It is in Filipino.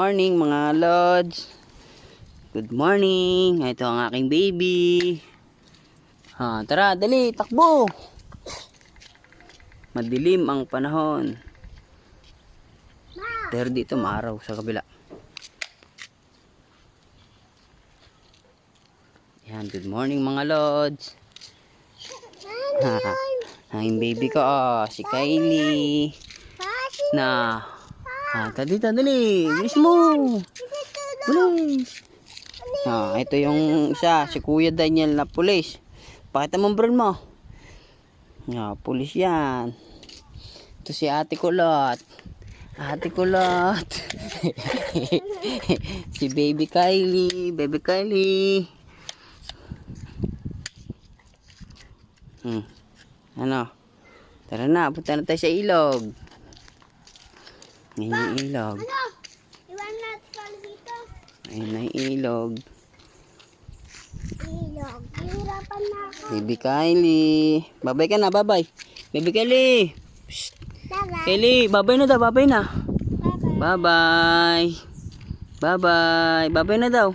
Morning mga lods. Good morning. Ito ang aking baby. Tara, dali, takbo. Madilim ang panahon. Pero dito maaraw sa kabila. Yan, good morning mga lods. Ang baby ko, si Kylie. Dali, bilis mo. Bilis. Ito yung isa, si Kuya Daniel na pulis. Pakita mo bro mo. Pulis yan. Ito si Ate Kulot. Ate Kulot. Si Baby Kylie. Baby Kylie. Ano? Tara na, punta na tayo sa ilog. Ngayon yung ilog. Iwan natin dito. Ayun na yung ilog. Ilog. Hihirapan na ako. Baby Kylie. Babay ka na, babay. Baby Kylie. Psst. Bye-bye. Kylie, babay na daw, babay na. Bye-bye. Bye-bye. Bye-bye. Babay na daw.